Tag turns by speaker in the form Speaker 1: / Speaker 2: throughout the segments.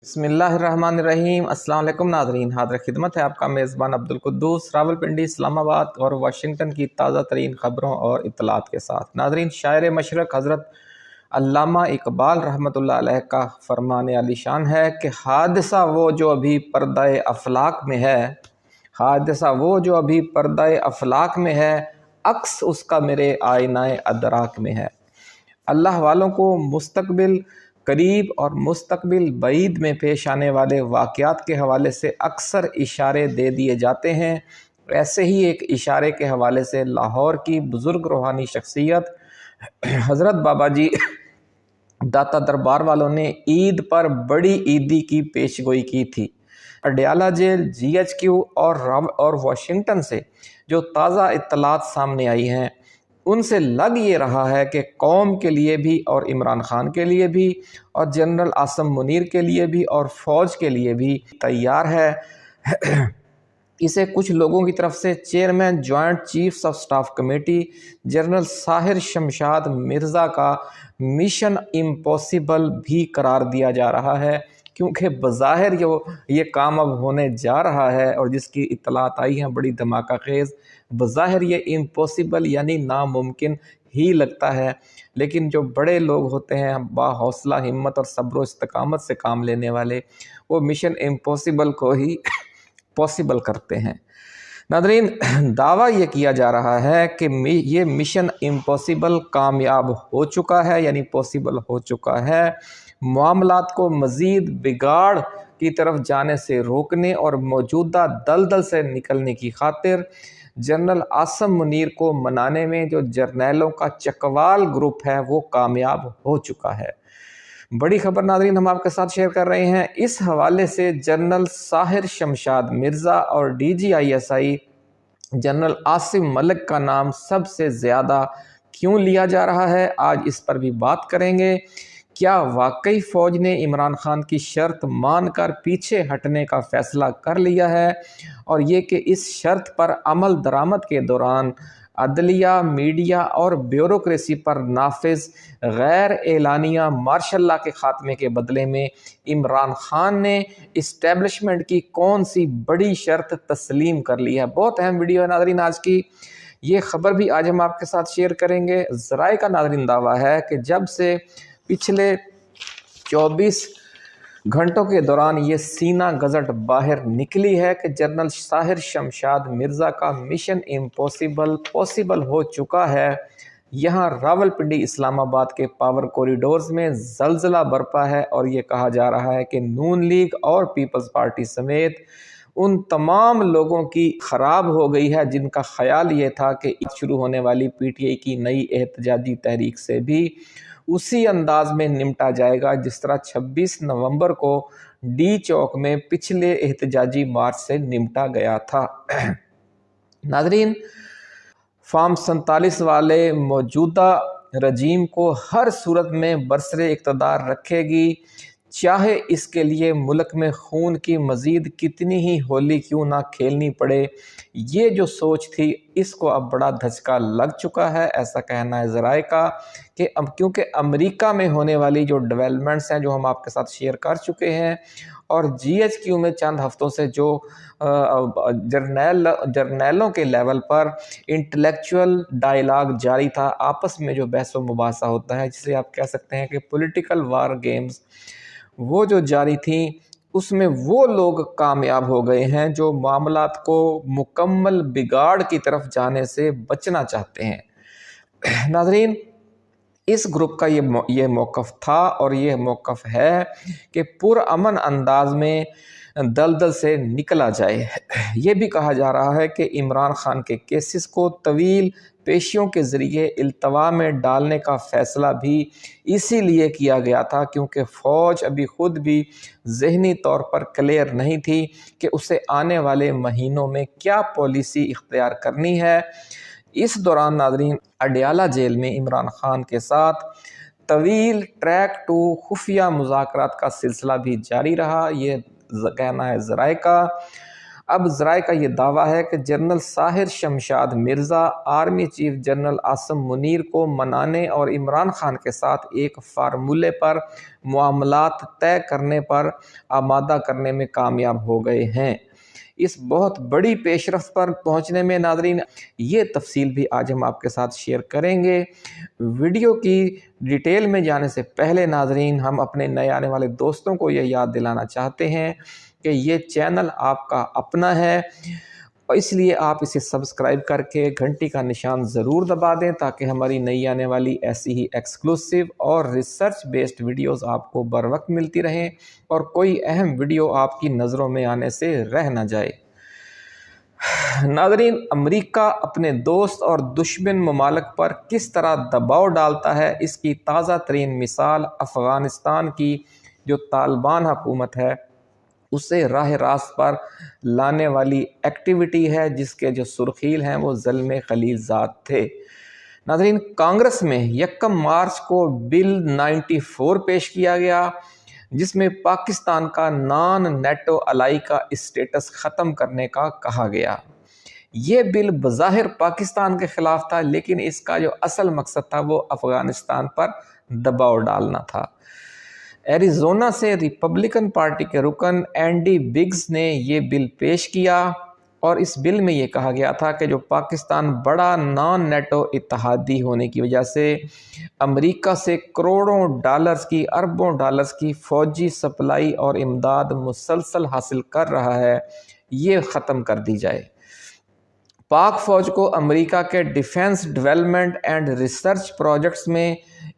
Speaker 1: بسم اللہ الرحمن الرحیم۔ السلام علیکم ناظرین، حاضر خدمت ہے آپ کا میزبان عبدالقدوس راولپنڈی، اسلام آباد اور واشنگٹن کی تازہ ترین خبروں اور اطلاعات کے ساتھ۔ ناظرین، شاعر مشرق حضرت علامہ اقبال رحمۃ اللہ علیہ کا فرمان عالی شان ہے کہ حادثہ وہ جو ابھی پردہ افلاک میں ہے، حادثہ وہ جو ابھی پردہ افلاک میں ہے، عکس اس کا میرے آئینہ ادراک میں ہے۔ اللہ والوں کو مستقبل قریب اور مستقبل بعید میں پیش آنے والے واقعات کے حوالے سے اکثر اشارے دے دیے جاتے ہیں۔ ایسے ہی ایک اشارے کے حوالے سے لاہور کی بزرگ روحانی شخصیت حضرت بابا جی داتا دربار والوں نے عید پر بڑی عیدی کی پیشگوئی کی تھی۔ Adiala jail, G H Q اور واشنگٹن سے جو تازہ اطلاعات سامنے آئی ہیں، ان سے لگ یہ رہا ہے کہ قوم کے لیے بھی اور عمران خان کے لیے بھی اور جنرل عاصم منیر کے لیے بھی اور فوج کے لیے بھی تیار ہے۔ اسے کچھ لوگوں کی طرف سے chairman joint chiefs of staff committee general Sahir Shamshad Mirza کا مشن امپاسبل بھی قرار دیا جا رہا ہے، کیونکہ بظاہر یہ کام اب ہونے جا رہا ہے اور جس کی اطلاعات آئی ہیں بڑی دھماکہ خیز، بظاہر یہ امپاسبل یعنی ناممکن ہی لگتا ہے، لیکن جو بڑے لوگ ہوتے ہیں با حوصلہ ہمت اور صبر و استقامت سے کام لینے والے، وہ مشن امپاسبل کو ہی پاسبل کرتے ہیں۔ ناظرین، دعویٰ یہ کیا جا رہا ہے کہ یہ مشن امپاسبل کامیاب ہو چکا ہے، یعنی پاسبل ہو چکا ہے۔ معاملات کو مزید بگاڑ کی طرف جانے سے روکنے اور موجودہ دلدل سے نکلنے کی خاطر جنرل عاصم منیر کو منانے میں جو جرنیلوں کا چکوال گروپ ہے وہ کامیاب ہو چکا ہے۔ بڑی خبر ناظرین ہم آپ کے ساتھ شیئر کر رہے ہیں۔ اس حوالے سے جنرل ساحر شمشاد مرزا اور D G I S I general Asim Malik کا نام سب سے زیادہ کیوں لیا جا رہا ہے، آج اس پر بھی بات کریں گے۔ کیا واقعی فوج نے عمران خان کی شرط مان کر پیچھے ہٹنے کا فیصلہ کر لیا ہے، اور یہ کہ اس شرط پر عمل درآمد کے دوران عدلیہ، میڈیا اور بیوروکریسی پر نافذ غیر اعلانیہ مارشل لاء کے خاتمے کے بدلے میں عمران خان نے اسٹیبلشمنٹ کی کون سی بڑی شرط تسلیم کر لی ہے۔ بہت اہم ویڈیو ہے ناظرین آج کی، یہ خبر بھی آج ہم آپ کے ساتھ شیئر کریں گے۔ ذرائع کا ناظرین دعویٰ ہے کہ جب سے پچھلے 24 گھنٹوں کے دوران یہ سینہ گزٹ باہر نکلی ہے کہ جنرل ساحر شمشاد مرزا کا مشن امپاسبل پاسبل ہو چکا ہے، یہاں راولپنڈی اسلام آباد کے پاور کوریڈورز میں زلزلہ برپا ہے، اور یہ کہا جا رہا ہے کہ نون لیگ اور پیپلز پارٹی سمیت ان تمام لوگوں کی خراب ہو گئی ہے جن کا خیال یہ تھا کہ شروع ہونے والی پی ٹی آئی کی نئی احتجاجی تحریک سے بھی اسی انداز میں نمٹا جائے گا جس طرح 26 نومبر کو ڈی چوک میں پچھلے احتجاجی مارچ سے نمٹا گیا تھا۔ ناظرین، فارم 47 والے موجودہ رجیم کو ہر صورت میں برسر اقتدار رکھے گی، چاہے اس کے لیے ملک میں خون کی مزید کتنی ہی ہولی کیوں نہ کھیلنی پڑے۔ یہ جو سوچ تھی اس کو اب بڑا دھچکا لگ چکا ہے، ایسا کہنا ہے ذرائع کا، کہ کیونکہ امریکہ میں ہونے والی جو ڈیولپمنٹس ہیں جو ہم آپ کے ساتھ شیئر کر چکے ہیں، اور جی ایچ کیو میں چند ہفتوں سے جو جرنیلوں کے لیول پر انٹلیکچول ڈائیلاگ جاری تھا، آپس میں جو بحث و مباحثہ ہوتا ہے جسے آپ کہہ سکتے ہیں کہ پولیٹیکل وار گیمز، وہ جو جاری تھیں، اس میں وہ لوگ کامیاب ہو گئے ہیں جو معاملات کو مکمل بگاڑ کی طرف جانے سے بچنا چاہتے ہیں۔ ناظرین، اس گروپ کا یہ موقف تھا اور یہ موقف ہے کہ پرامن انداز میں دلدل سے نکلا جائے۔ یہ بھی کہا جا رہا ہے کہ عمران خان کے کیسز کو طویل پیشیوں کے ذریعے التوا میں ڈالنے کا فیصلہ بھی اسی لیے کیا گیا تھا کیونکہ فوج ابھی خود بھی ذہنی طور پر کلیئر نہیں تھی کہ اسے آنے والے مہینوں میں کیا پالیسی اختیار کرنی ہے۔ اس دوران ناظرین، اڈیالہ جیل میں عمران خان کے ساتھ طویل ٹریک ٹو خفیہ مذاکرات کا سلسلہ بھی جاری رہا، یہ کہنا ہے ذرائع کا۔ اب ذرائع کا یہ دعویٰ ہے کہ general Sahir Shamshad Mirza army chief general Asim Munir کو منانے اور عمران خان کے ساتھ ایک فارمولے پر معاملات طے کرنے پر آمادہ کرنے میں کامیاب ہو گئے ہیں۔ اس بہت بڑی پیش رفت پر پہنچنے میں ناظرین یہ تفصیل بھی آج ہم آپ کے ساتھ شیئر کریں گے۔ ویڈیو کی ڈیٹیل میں جانے سے پہلے ناظرین ہم اپنے نئے آنے والے دوستوں کو یہ یاد دلانا چاہتے ہیں کہ یہ چینل آپ کا اپنا ہے، اور اس لیے آپ اسے سبسکرائب کر کے گھنٹی کا نشان ضرور دبا دیں تاکہ ہماری نئی آنے والی ایسی ہی ایکسکلوسیو اور ریسرچ بیسڈ ویڈیوز آپ کو بر وقت ملتی رہیں اور کوئی اہم ویڈیو آپ کی نظروں میں آنے سے رہ نہ جائے۔ ناظرین، امریکہ اپنے دوست اور دشمن ممالک پر کس طرح دباؤ ڈالتا ہے، اس کی تازہ ترین مثال افغانستان کی جو طالبان حکومت ہے اسے راہ راست پر لانے والی ایکٹیویٹی ہے، جس کے جو سرخیل ہیں وہ ظلم خلیل ذات تھے۔ ناظرین، کانگریس میں 1 مارچ کو بل 94 پیش کیا گیا جس میں پاکستان کا نان نیٹو الائی کا اسٹیٹس ختم کرنے کا کہا گیا۔ یہ بل بظاہر پاکستان کے خلاف تھا، لیکن اس کا جو اصل مقصد تھا وہ افغانستان پر دباؤ ڈالنا تھا۔ ایریزونا سے ریپبلکن پارٹی کے رکن اینڈی بگز نے یہ بل پیش کیا اور اس بل میں یہ کہا گیا تھا کہ جو پاکستان بڑا نان نیٹو اتحادی ہونے کی وجہ سے امریکہ سے کروڑوں ڈالرز کی اربوں ڈالرز کی فوجی سپلائی اور امداد مسلسل حاصل کر رہا ہے، یہ ختم کر دی جائے۔ پاک فوج کو امریکہ کے defence development and research projects میں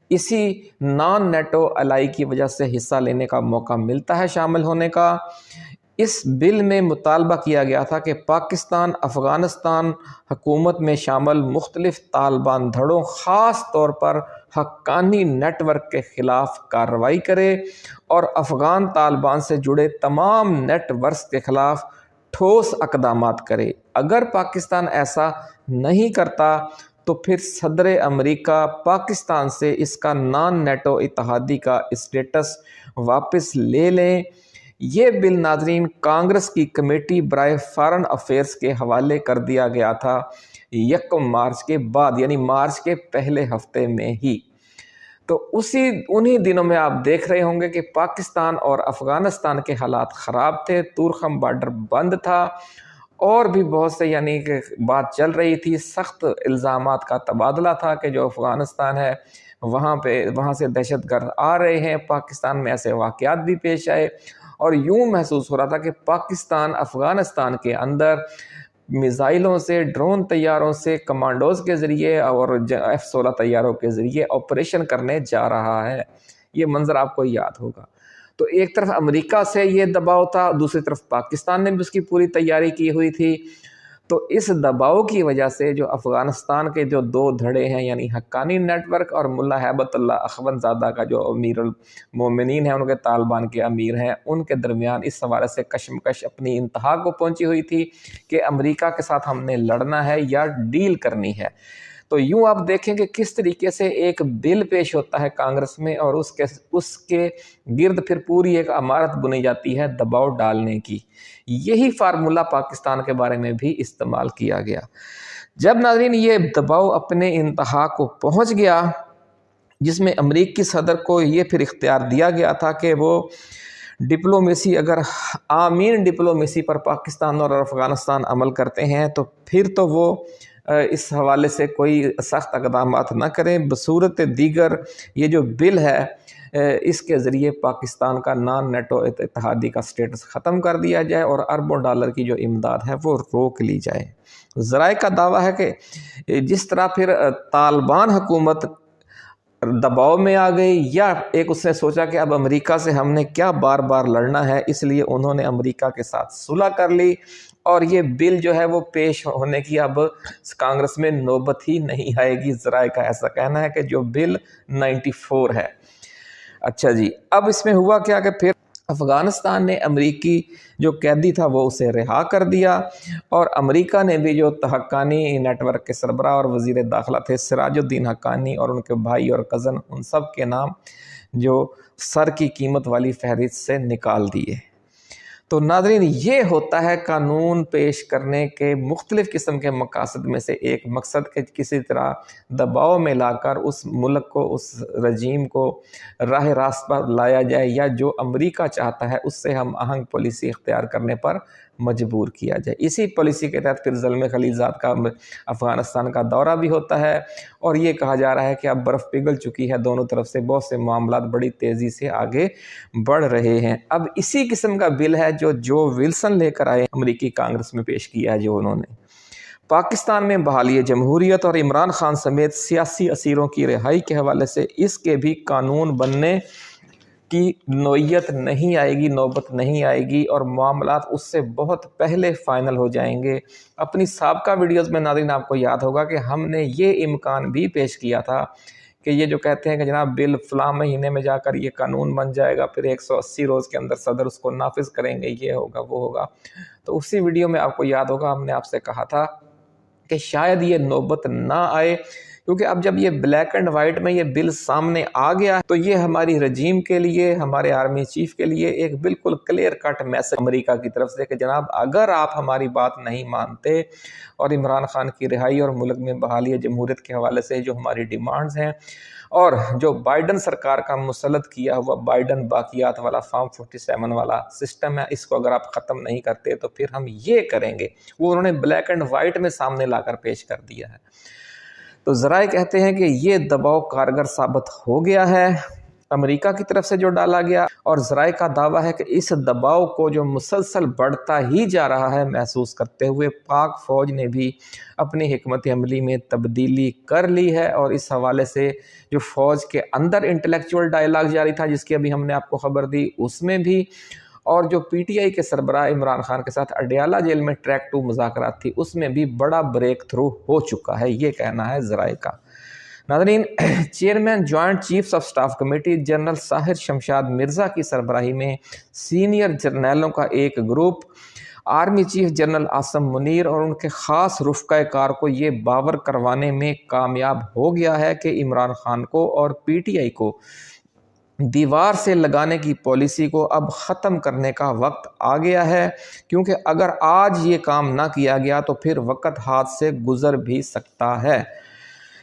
Speaker 1: اسی نان نیٹو الائی کی وجہ سے حصہ لینے کا موقع ملتا ہے، شامل ہونے کا۔ اس بل میں مطالبہ کیا گیا تھا کہ پاکستان افغانستان حکومت میں شامل مختلف طالبان دھڑوں، خاص طور پر حقانی نیٹ ورک کے خلاف کارروائی کرے اور افغان طالبان سے جڑے تمام نیٹ ورکس کے خلاف ٹھوس اقدامات کرے۔ اگر پاکستان ایسا نہیں کرتا تو پھر صدر امریکہ پاکستان سے اس کا نان نیٹو اتحادی کا اسٹیٹس واپس لے لیں۔ یہ بل ناظرین کانگریس کی کمیٹی برائے فارن افیئرز کے حوالے کر دیا گیا تھا 1 مارچ کے بعد، یعنی مارچ کے پہلے ہفتے میں ہی۔ تو انہی دنوں میں آپ دیکھ رہے ہوں گے کہ پاکستان اور افغانستان کے حالات خراب تھے، تورخم بارڈر بند تھا اور بھی بہت سے یعنی کہ بات چل رہی تھی، سخت الزامات کا تبادلہ تھا کہ جو افغانستان ہے وہاں سے دہشت گرد آ رہے ہیں، پاکستان میں ایسے واقعات بھی پیش آئے اور یوں محسوس ہو رہا تھا کہ پاکستان افغانستان کے اندر میزائلوں سے، ڈرون طیاروں سے، کمانڈوز کے ذریعے اور F-16 طیاروں کے ذریعے آپریشن کرنے جا رہا ہے۔ یہ منظر آپ کو یاد ہوگا۔ تو ایک طرف امریکہ سے یہ دباؤ تھا، دوسری طرف پاکستان نے بھی اس کی پوری تیاری کی ہوئی تھی۔ تو اس دباؤ کی وجہ سے جو افغانستان کے جو 2 دھڑے ہیں، یعنی حقانی نیٹ ورک اور ملا ہیبت اللہ اخوند زادہ کا جو امیر المومنین ہیں، ان کے طالبان کے امیر ہیں، ان کے درمیان اس حوالے سے کشمکش اپنی انتہا کو پہنچی ہوئی تھی کہ امریکہ کے ساتھ ہم نے لڑنا ہے یا ڈیل کرنی ہے۔ تو یوں آپ دیکھیں کہ کس طریقے سے ایک بل پیش ہوتا ہے کانگریس میں اور اس کے گرد پھر پوری ایک عمارت بنی جاتی ہے دباؤ ڈالنے کی۔ یہی فارمولہ پاکستان کے بارے میں بھی استعمال کیا گیا۔ جب ناظرین یہ دباؤ اپنے انتہا کو پہنچ گیا، جس میں امریکی صدر کو یہ پھر اختیار دیا گیا تھا کہ وہ ڈپلومیسی، اگر آمین ڈپلومیسی پر پاکستان اور افغانستان عمل کرتے ہیں تو پھر تو وہ اس حوالے سے کوئی سخت اقدامات نہ کریں، بصورت دیگر یہ جو بل ہے اس کے ذریعے پاکستان کا نان نیٹو اتحادی کا سٹیٹس ختم کر دیا جائے اور اربوں ڈالر کی جو امداد ہے وہ روک لی جائے۔ ذرائع کا دعویٰ ہے کہ جس طرح پھر طالبان حکومت دباؤ میں آ گئی، یا ایک اس نے سوچا کہ اب امریکہ سے ہم نے کیا بار بار لڑنا ہے، اس لیے انہوں نے امریکہ کے ساتھ صلح کر لی اور یہ بل جو ہے وہ پیش ہونے کی اب کانگریس میں نوبت ہی نہیں آئے گی۔ ذرائع کا ایسا کہنا ہے کہ جو بل 94 ہے۔ اچھا جی، اب اس میں ہوا کیا کہ پھر افغانستان نے امریکی جو قیدی تھا وہ اسے رہا کر دیا اور امریکہ نے بھی جو حقانی نیٹ ورک کے سربراہ اور وزیر داخلہ تھے سراج الدین حقانی اور ان کے بھائی اور کزن، ان سب کے نام جو سر کی قیمت والی فہرست سے نکال دیے۔ تو ناظرین یہ ہوتا ہے قانون پیش کرنے کے مختلف قسم کے مقاصد میں سے ایک مقصد کہ کسی طرح دباؤ میں لا کر اس ملک کو، اس رجیم کو راہ راست پر لایا جائے، یا جو امریکہ چاہتا ہے اس سے ہم آہنگ پالیسی اختیار کرنے پر مجبور کیا جائے۔ اسی پالیسی کے تحت پھر زلمے خلیلزاد کا افغانستان کا دورہ بھی ہوتا ہے، اور یہ کہا جا رہا ہے کہ اب برف پگھل چکی ہے، دونوں طرف سے بہت سے معاملات بڑی تیزی سے آگے بڑھ رہے ہیں۔ اب اسی قسم کا بل ہے جو ولسن لے کر آئے، امریکی کانگریس میں پیش کیا ہے جو انہوں نے۔ پاکستان میں بحالی جمہوریت اور عمران خان سمیت سیاسی اسیروں کی رہائی کے حوالے سے اس کے بھی قانون بننے کی نوعیت نہیں آئے گی، نوبت نہیں آئے گی، اور معاملات اس سے بہت پہلے فائنل ہو جائیں گے۔ اپنی سابقہ ویڈیوز میں ناظرین آپ کو یاد ہوگا کہ ہم نے یہ امکان بھی پیش کیا تھا کہ یہ جو کہتے ہیں کہ جناب بل فلاں مہینے میں جا کر یہ قانون بن جائے گا، پھر 180 روز کے اندر صدر اس کو نافذ کریں گے، یہ ہوگا وہ ہوگا، تو اسی ویڈیو میں آپ کو یاد ہوگا ہم نے آپ سے کہا تھا کہ شاید یہ نوبت نہ آئے، کیونکہ اب جب یہ بلیک اینڈ وائٹ میں یہ بل سامنے آ گیا تو یہ ہماری رجیم کے لیے، ہمارے آرمی چیف کے لیے ایک بالکل کلیئر کٹ میسج امریکہ کی طرف سے کہ جناب اگر آپ ہماری بات نہیں مانتے اور عمران خان کی رہائی اور ملک میں بحالی جمہوریت کے حوالے سے جو ہماری ڈیمانڈز ہیں، اور جو بائیڈن سرکار کا مسلط کیا ہوا بائیڈن باقیات والا فارم 47 والا سسٹم ہے، اس کو اگر آپ ختم نہیں کرتے تو پھر ہم یہ کریں گے، وہ انہوں نے بلیک اینڈ وائٹ میں سامنے لا کر پیش کر دیا ہے۔ تو ذرائع کہتے ہیں کہ یہ دباؤ کارگر ثابت ہو گیا ہے امریکہ کی طرف سے جو ڈالا گیا، اور ذرائع کا دعویٰ ہے کہ اس دباؤ کو جو مسلسل بڑھتا ہی جا رہا ہے محسوس کرتے ہوئے پاک فوج نے بھی اپنی حکمت عملی میں تبدیلی کر لی ہے، اور اس حوالے سے جو فوج کے اندر انٹلیکچول ڈائیلاگ جاری تھا جس کی ابھی ہم نے آپ کو خبر دی، اس میں بھی، اور جو پی ٹی آئی کے سربراہ عمران خان کے ساتھ اڈیالہ جیل میں ٹریک 2 مذاکرات تھی، اس میں بھی بڑا بریک تھرو ہو چکا ہے، یہ کہنا ہے ذرائع کا۔ ناظرین، chairman joint chiefs of staff committee general Sahir Shamshad Mirza کی سربراہی میں سینئر جرنیلوں کا ایک group army chief general Asim Munir اور ان کے خاص رفقۂ کار کو یہ باور کروانے میں کامیاب ہو گیا ہے کہ عمران خان کو اور پی ٹی آئی کو دیوار سے لگانے کی پالیسی کو اب ختم کرنے کا وقت آ گیا ہے، کیونکہ اگر آج یہ کام نہ کیا گیا تو پھر وقت ہاتھ سے گزر بھی سکتا ہے۔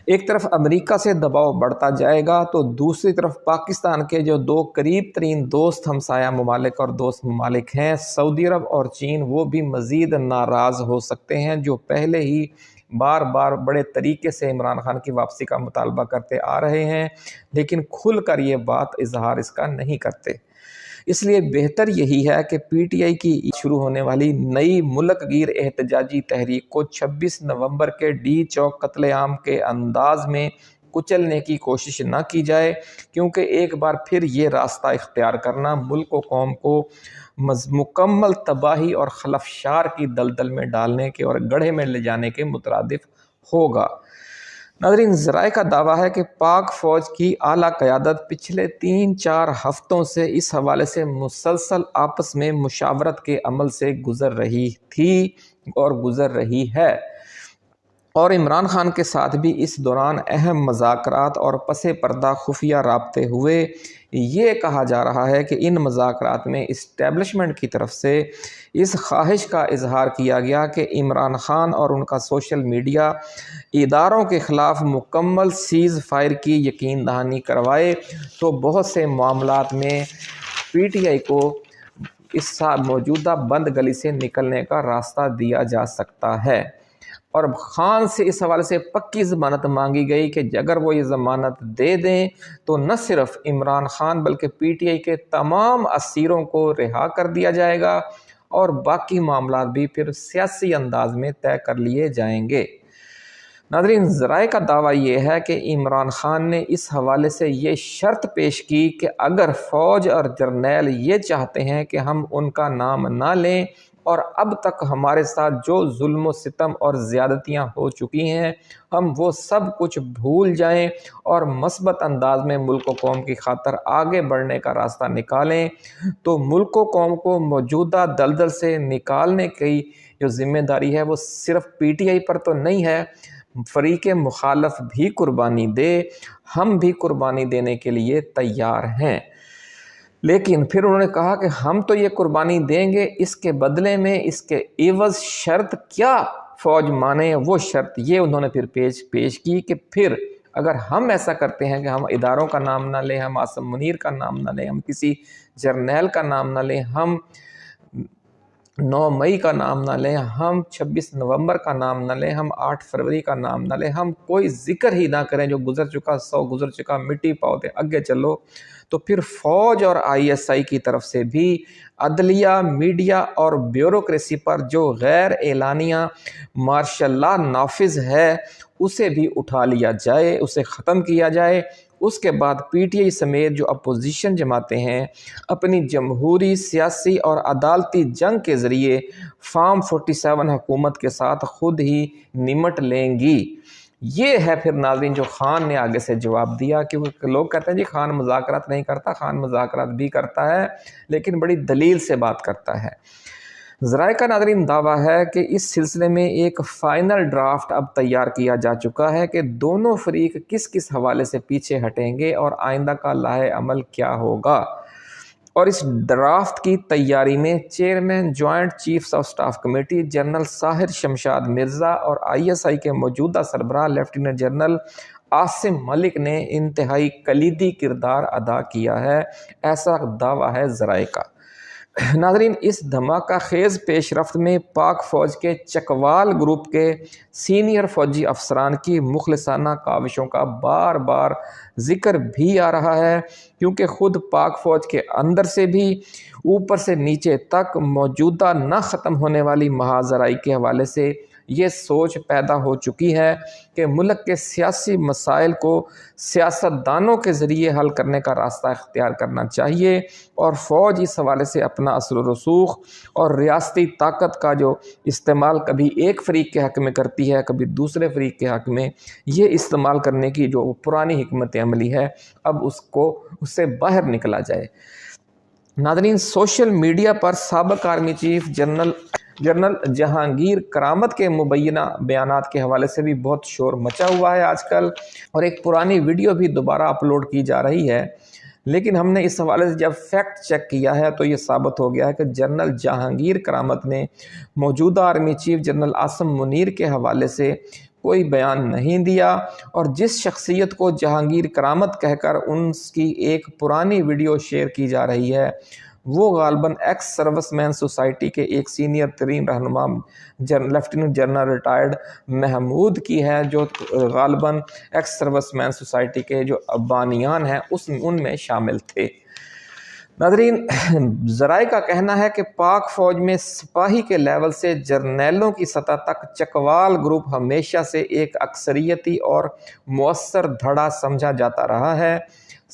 Speaker 1: ایک طرف امریکہ سے دباؤ بڑھتا جائے گا تو دوسری طرف پاکستان کے جو 2 قریب ترین دوست ہمسایہ ممالک اور دوست ممالک ہیں، سعودی عرب اور چین، وہ بھی مزید ناراض ہو سکتے ہیں، جو پہلے ہی بار بار بڑے طریقے سے عمران خان کی واپسی کا مطالبہ کرتے آ رہے ہیں، لیکن کھل کر یہ بات اظہار اس کا نہیں کرتے۔ اس لیے بہتر یہی ہے کہ پی ٹی آئی کی شروع ہونے والی نئی ملک گیر احتجاجی تحریک کو 26 نومبر کے ڈی چوک قتل عام کے انداز میں کچلنے کی کوشش نہ کی جائے، کیونکہ ایک بار پھر یہ راستہ اختیار کرنا ملک و قوم کو مکمل تباہی اور خلفشار کی دلدل میں ڈالنے کے اور گڑھے میں لے جانے کے مترادف ہوگا۔ ناظرین، ذرائع کا دعویٰ ہے کہ پاک فوج کی اعلیٰ قیادت پچھلے 3-4 ہفتوں سے اس حوالے سے مسلسل آپس میں مشاورت کے عمل سے گزر رہی تھی اور گزر رہی ہے، اور عمران خان کے ساتھ بھی اس دوران اہم مذاکرات اور پس پردہ خفیہ رابطے ہوئے۔ یہ کہا جا رہا ہے کہ ان مذاکرات میں اسٹیبلشمنٹ کی طرف سے اس خواہش کا اظہار کیا گیا کہ عمران خان اور ان کا سوشل میڈیا اداروں کے خلاف مکمل سیز فائر کی یقین دہانی کروائے تو بہت سے معاملات میں پی ٹی آئی کو اس موجودہ بند گلی سے نکلنے کا راستہ دیا جا سکتا ہے، اور خان سے اس حوالے سے پکی ضمانت مانگی گئی کہ اگر وہ یہ ضمانت دے دیں تو نہ صرف عمران خان بلکہ پی ٹی آئی کے تمام اسیروں کو رہا کر دیا جائے گا، اور باقی معاملات بھی پھر سیاسی انداز میں طے کر لیے جائیں گے۔ ناظرین، ذرائع کا دعویٰ یہ ہے کہ عمران خان نے اس حوالے سے یہ شرط پیش کی کہ اگر فوج اور جرنیل یہ چاہتے ہیں کہ ہم ان کا نام نہ لیں اور اب تک ہمارے ساتھ جو ظلم و ستم اور زیادتیاں ہو چکی ہیں ہم وہ سب کچھ بھول جائیں اور مثبت انداز میں ملک و قوم کی خاطر آگے بڑھنے کا راستہ نکالیں، تو ملک و قوم کو موجودہ دلدل سے نکالنے کی جو ذمہ داری ہے وہ صرف پی ٹی آئی پر تو نہیں ہے، فریق مخالف بھی قربانی دے، ہم بھی قربانی دینے کے لیے تیار ہیں۔ لیکن پھر انہوں نے کہا کہ ہم تو یہ قربانی دیں گے، اس کے بدلے میں اس کے عوض شرط کیا فوج مانے، وہ شرط یہ انہوں نے پھر پیش کی کہ پھر اگر ہم ایسا کرتے ہیں کہ ہم اداروں کا نام نہ لیں، ہم عاصم منیر کا نام نہ لیں، ہم کسی جرنیل کا نام نہ لیں، ہم 9 مئی کا نام نہ لیں، ہم 26 نومبر کا نام نہ لیں، ہم 8 فروری کا نام نہ لیں، ہم کوئی ذکر ہی نہ کریں جو گزر چکا، 100 گزر چکا، مٹی پاؤ دے آگے چلو، تو پھر فوج اور ISI کی طرف سے بھی عدلیہ، میڈیا اور بیوروکریسی پر جو غیر اعلانیہ مارشل لا نافذ ہے اسے بھی اٹھا لیا جائے، اسے ختم کیا جائے۔ اس کے بعد PTI سمیت جو اپوزیشن جماعتیں ہیں اپنی جمہوری، سیاسی اور عدالتی جنگ کے ذریعے فارم 47 حکومت کے ساتھ خود ہی نمٹ لیں گی۔ یہ ہے پھر ناظرین جو خان نے آگے سے جواب دیا، کیونکہ لوگ کہتے ہیں جی خان مذاکرات نہیں کرتا، خان مذاکرات بھی کرتا ہے لیکن بڑی دلیل سے بات کرتا ہے۔ ذرائع کا ناظرین دعویٰ ہے کہ اس سلسلے میں ایک فائنل ڈرافٹ اب تیار کیا جا چکا ہے کہ دونوں فریق کس کس حوالے سے پیچھے ہٹیں گے اور آئندہ کا لاہ عمل کیا ہوگا، اور اس ڈرافٹ کی تیاری میں chairman joint chiefs of staff committee general Sahir Shamshad Mirza اور ISI کے موجودہ سربراہ لیفٹیننٹ جنرل عاصم ملک نے انتہائی کلیدی کردار ادا کیا ہے، ایسا دعویٰ ہے ذرائع کا۔ ناظرین اس دھماکہ خیز پیش رفت میں پاک فوج کے چکوال گروپ کے سینئر فوجی افسران کی مخلصانہ کاوشوں کا بار بار ذکر بھی آ رہا ہے، کیونکہ خود پاک فوج کے اندر سے بھی اوپر سے نیچے تک موجودہ نہ ختم ہونے والی مہاجرائی کے حوالے سے یہ سوچ پیدا ہو چکی ہے کہ ملک کے سیاسی مسائل کو سیاستدانوں کے ذریعے حل کرنے کا راستہ اختیار کرنا چاہیے، اور فوج اس حوالے سے اپنا اثر و رسوخ اور ریاستی طاقت کا جو استعمال کبھی ایک فریق کے حق میں کرتی ہے، کبھی دوسرے فریق کے حق میں، یہ استعمال کرنے کی جو پرانی حکمت عملی ہے اب اس سے باہر نکلا جائے۔ ناظرین سوشل میڈیا پر سابق آرمی چیف جنرل جہانگیر کرامت کے مبینہ بیانات کے حوالے سے بھی بہت شور مچا ہوا ہے آج کل، اور ایک پرانی ویڈیو بھی دوبارہ اپلوڈ کی جا رہی ہے، لیکن ہم نے اس حوالے سے جب فیکٹ چیک کیا ہے تو یہ ثابت ہو گیا ہے کہ جنرل جہانگیر کرامت نے موجودہ army chief general Asim Munir کے حوالے سے کوئی بیان نہیں دیا، اور جس شخصیت کو جہانگیر کرامت کہہ کر ان کی ایک پرانی ویڈیو شیئر کی جا رہی ہے وہ غالباً ایکس سروس مین سوسائٹی کے ایک سینئر ترین رہنما لیفٹیننٹ جنرل ریٹائرڈ محمود کی ہے، جو غالباً ایکس سروس مین سوسائٹی کے جو بانیان ہیں ان میں شامل تھے۔ ناظرین ذرائع کا کہنا ہے کہ پاک فوج میں سپاہی کے لیول سے جرنیلوں کی سطح تک چکوال گروپ ہمیشہ سے ایک اکثریتی اور مؤثر دھڑا سمجھا جاتا رہا ہے۔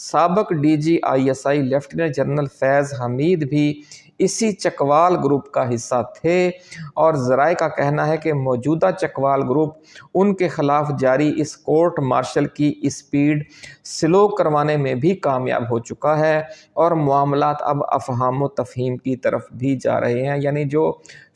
Speaker 1: سابق DG ISI لیفٹیننٹ جنرل فیض حمید بھی اسی چکوال گروپ کا حصہ تھے، اور ذرائع کا کہنا ہے کہ موجودہ چکوال گروپ ان کے خلاف جاری اس کورٹ مارشل کی اسپیڈ سلو کروانے میں بھی کامیاب ہو چکا ہے، اور معاملات اب افہام و تفہیم کی طرف بھی جا رہے ہیں۔ یعنی جو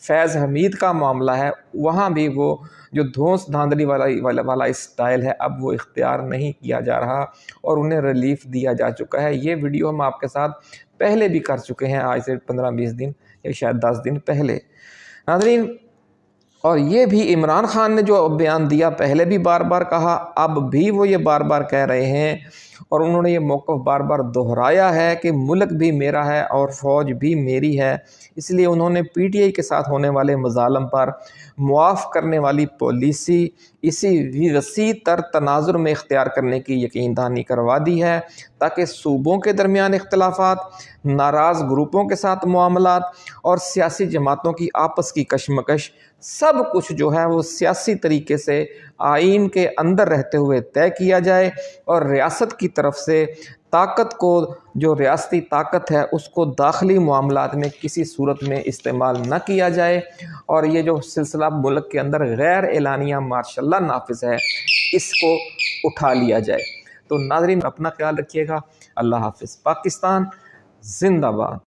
Speaker 1: فیض حمید کا معاملہ ہے وہاں بھی وہ جو دھونس دھاندلی والا اسٹائل ہے اب وہ اختیار نہیں کیا جا رہا اور انہیں ریلیف دیا جا چکا ہے۔ یہ ویڈیو ہم آپ کے ساتھ پہلے بھی کر چکے ہیں، آج سے 15-20 دن یا شاید 10 دن پہلے۔ ناظرین اور یہ بھی عمران خان نے جو بیان دیا پہلے بھی بار بار کہا، اب بھی وہ یہ بار بار کہہ رہے ہیں، اور انہوں نے یہ موقف بار بار دہرایا ہے کہ ملک بھی میرا ہے اور فوج بھی میری ہے، اس لیے انہوں نے PTI کے ساتھ ہونے والے مظالم پر معاف کرنے والی پالیسی اسی وسیع تر تناظر میں اختیار کرنے کی یقین دہانی کروا دی ہے، تاکہ صوبوں کے درمیان اختلافات، ناراض گروپوں کے ساتھ معاملات اور سیاسی جماعتوں کی آپس کی کشمکش سب کچھ جو ہے وہ سیاسی طریقے سے آئین کے اندر رہتے ہوئے طے کیا جائے، اور ریاست کی طرف سے طاقت کو، جو ریاستی طاقت ہے اس کو داخلی معاملات میں کسی صورت میں استعمال نہ کیا جائے، اور یہ جو سلسلہ ملک کے اندر غیر اعلانیہ مارشل لا نافذ ہے اس کو اٹھا لیا جائے۔ تو ناظرین اپنا خیال رکھیے گا، اللہ حافظ۔ پاکستان زندہ باد۔